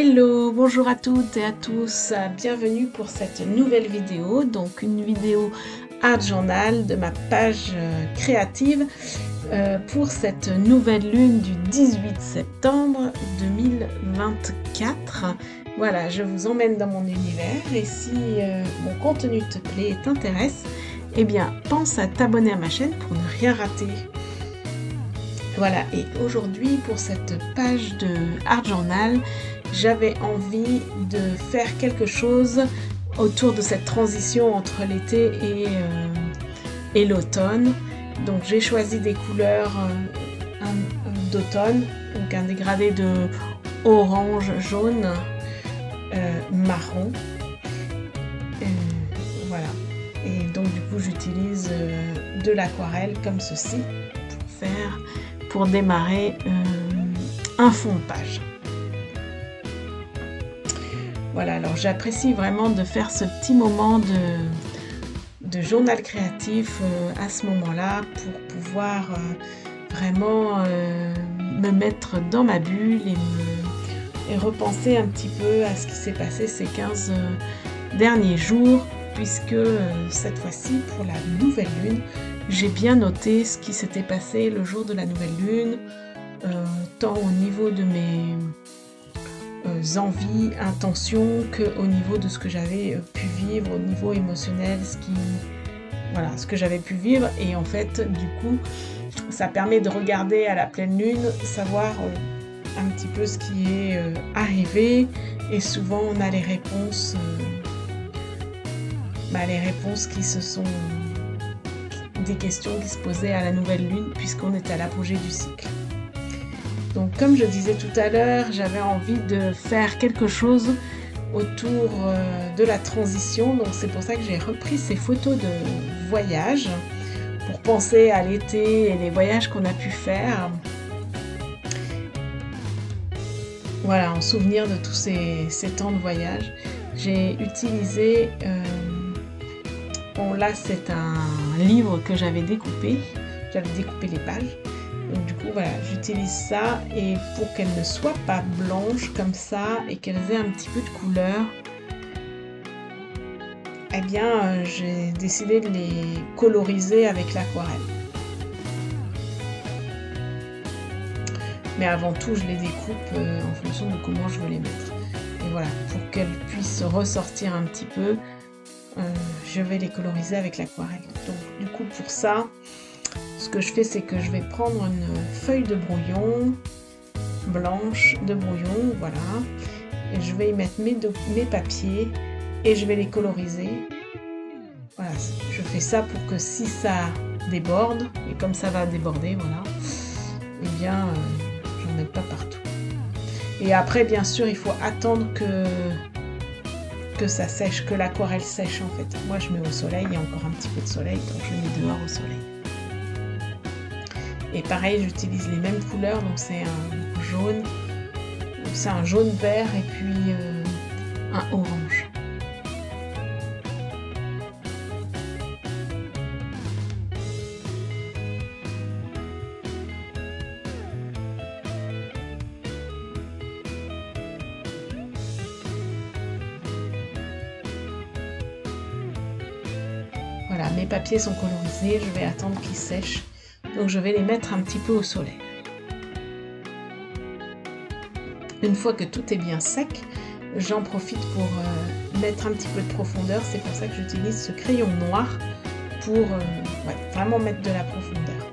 Hello, bonjour à toutes et à tous, bienvenue pour cette nouvelle vidéo, donc une vidéo Art Journal de ma page créative pour cette nouvelle lune du 18 septembre 2024. Voilà, je vous emmène dans mon univers et si mon contenu te plaît et t'intéresse, eh bien pense à t'abonner à ma chaîne pour ne rien rater. Voilà, et aujourd'hui pour cette page de Art Journal, j'avais envie de faire quelque chose autour de cette transition entre l'été et l'automne. Donc j'ai choisi des couleurs d'automne, donc un dégradé de orange, jaune, marron. Voilà. Et donc du coup j'utilise de l'aquarelle comme ceci pour démarrer un fond de page. Voilà, alors j'apprécie vraiment de faire ce petit moment de journal créatif à ce moment-là pour pouvoir vraiment me mettre dans ma bulle et repenser un petit peu à ce qui s'est passé ces 15 derniers jours, puisque cette fois-ci, pour la nouvelle lune, j'ai bien noté ce qui s'était passé le jour de la nouvelle lune, tant au niveau de mes envies, intentions, qu'au niveau de ce que j'avais pu vivre, au niveau émotionnel, ce que j'avais pu vivre. Et en fait, du coup, ça permet de regarder à la pleine lune, savoir un petit peu ce qui est arrivé. Et souvent, on a les réponses qui se sont des questions qui se posaient à la nouvelle lune, puisqu'on est à l'apogée du cycle. Donc comme je disais tout à l'heure, j'avais envie de faire quelque chose autour de la transition. Donc c'est pour ça que j'ai repris ces photos de voyage pour penser à l'été et les voyages qu'on a pu faire. Voilà, en souvenir de tous ces temps de voyage. J'ai utilisé... Bon là c'est un livre que j'avais découpé les pages. Donc du coup voilà, j'utilise ça et pour qu'elles ne soient pas blanches comme ça et qu'elles aient un petit peu de couleur, eh bien j'ai décidé de les coloriser avec l'aquarelle. Mais avant tout je les découpe en fonction de comment je veux les mettre. Et voilà, pour qu'elles puissent ressortir un petit peu, je vais les coloriser avec l'aquarelle. Donc du coup pour ça, ce que je fais, c'est que je vais prendre une feuille de brouillon blanche de brouillon, voilà, et je vais y mettre mes papiers et je vais les coloriser. Voilà, je fais ça pour que si ça déborde, et comme ça va déborder, voilà, eh bien j'en mets pas partout. Et après, bien sûr, il faut attendre que ça sèche, que l'aquarelle sèche en fait. Moi je mets au soleil, il y a encore un petit peu de soleil, donc je mets dehors au soleil. Et pareil, j'utilise les mêmes couleurs, donc c'est un jaune vert et puis un orange. Voilà, mes papiers sont colorisés, je vais attendre qu'ils sèchent. Donc je vais les mettre un petit peu au soleil. Une fois que tout est bien sec, j'en profite pour mettre un petit peu de profondeur. C'est pour ça que j'utilise ce crayon noir pour vraiment mettre de la profondeur.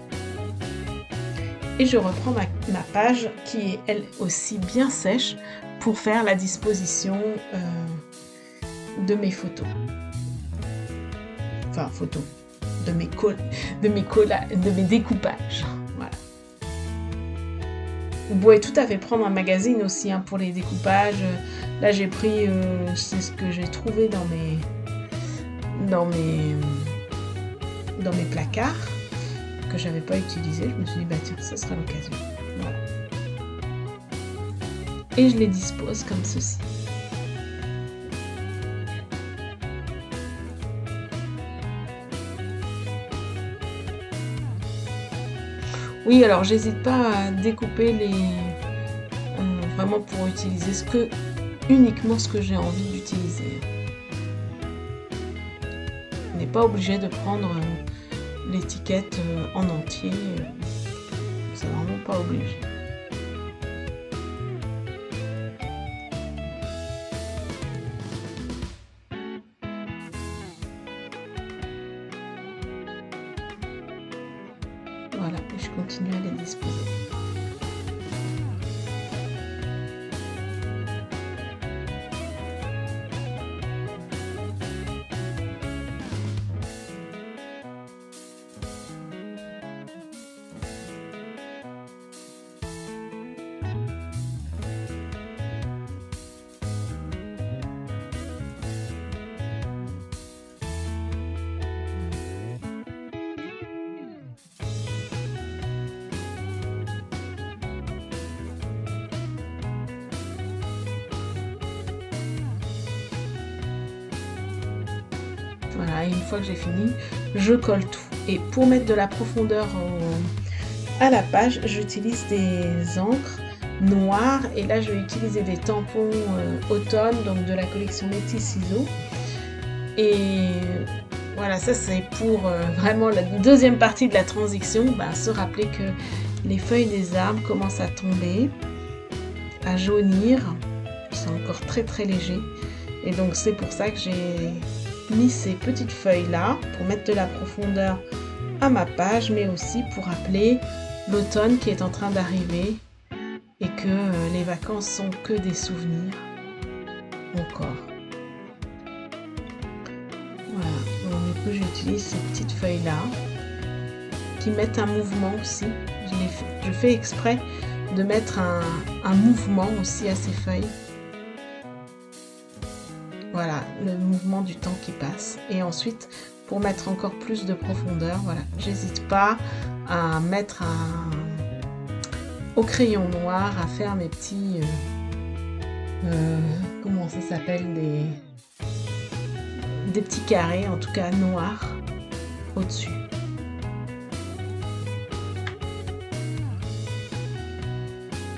Et je reprends ma page qui est elle aussi bien sèche pour faire la disposition de mes photos. Enfin, photos. De mes découpages. Voilà. Vous pouvez tout à fait prendre un magazine aussi pour les découpages. Là j'ai pris c'est ce que j'ai trouvé dans mes placards que j'avais pas utilisé. Je me suis dit bah tiens, ça sera l'occasion. Voilà. Et je les dispose comme ceci. Oui, alors j'hésite pas à découper vraiment pour utiliser ce que uniquement ce que j'ai envie d'utiliser. On n'est pas obligé de prendre l'étiquette en entier, c'est vraiment pas obligé. Voilà, et je continue à les disposer. Voilà, et une fois que j'ai fini, je colle tout. Et pour mettre de la profondeur à la page, j'utilise des encres noires. Et là, je vais utiliser des tampons automne, donc de la collection Métis Ciseaux. Et voilà, ça c'est pour vraiment la deuxième partie de la transition, se rappeler que les feuilles des arbres commencent à tomber, à jaunir. C'est encore très très léger. Et donc c'est pour ça que j'ai mis ces petites feuilles là pour mettre de la profondeur à ma page, mais aussi pour rappeler l'automne qui est en train d'arriver et que les vacances sont que des souvenirs encore. Voilà, donc du coup j'utilise ces petites feuilles là qui mettent un mouvement aussi. Je fais exprès de mettre un mouvement aussi à ces feuilles. Voilà, le mouvement du temps qui passe. Et ensuite, pour mettre encore plus de profondeur, voilà, j'hésite pas à mettre au crayon noir, à faire mes petits... comment ça s'appelle, des petits carrés, en tout cas noirs, au-dessus.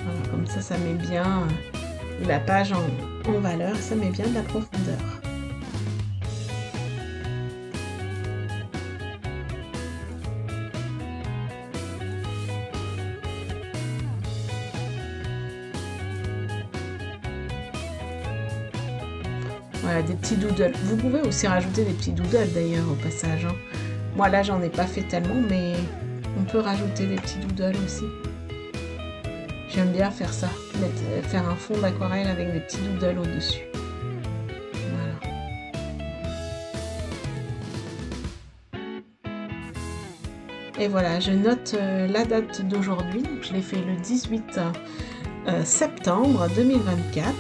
Voilà, comme ça met bien la page en valeur, ça met bien de la profondeur. Voilà, des petits doodles. Vous pouvez aussi rajouter des petits doodles d'ailleurs au passage. Hein. Moi là, j'en ai pas fait tellement, mais on peut rajouter des petits doodles aussi. J'aime bien faire ça, faire un fond d'aquarelle avec des petits doodles au-dessus. Voilà. Et voilà, je note la date d'aujourd'hui. Je l'ai fait le 18 septembre 2024.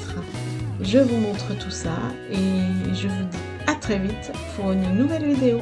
Je vous montre tout ça et je vous dis à très vite pour une nouvelle vidéo.